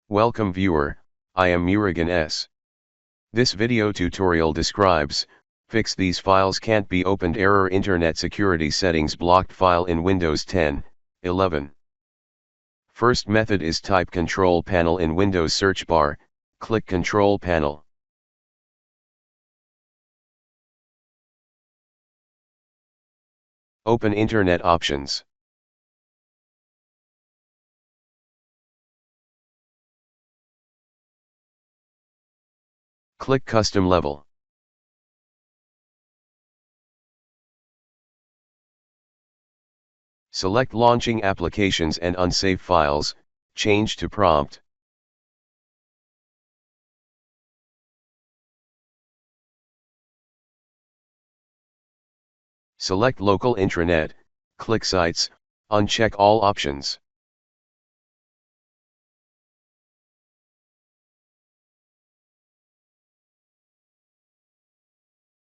Welcome viewer, I am Murugan S. This video tutorial describes, fix these files can't be opened error internet security settings blocked file in Windows 10, 11. First method is type control panel in Windows search bar, click control panel. Open Internet options. Click Custom Level. Select Launching Applications and Unsafe Files, change to Prompt. Select Local Intranet, click Sites, uncheck all options.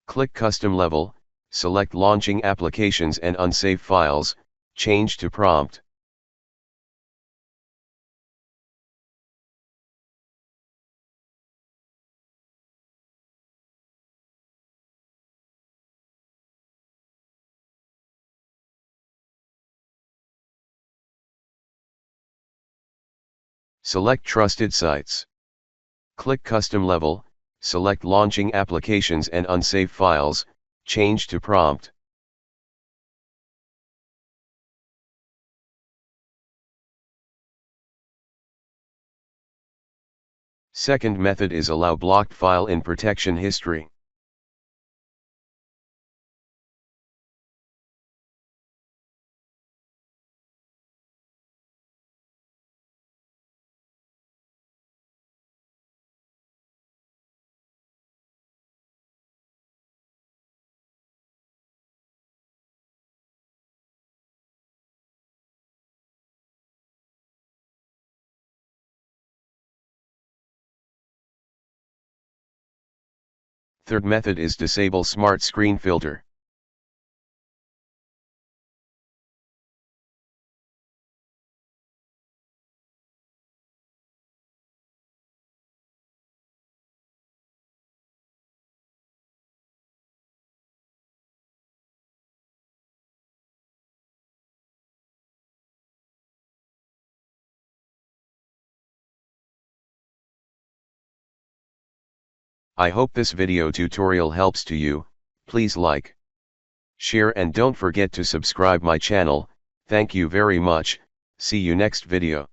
Click Custom Level, select Launching Applications and Unsafe Files, change to Prompt. Select Trusted Sites. Click Custom Level, select Launching Applications and Unsafe Files, change to Prompt. Second method is allow blocked file in protection history. Third method is disable SmartScreen filter. I hope this video tutorial helps to you. Please like, share and don't forget to subscribe my channel. Thank you very much. See you next video.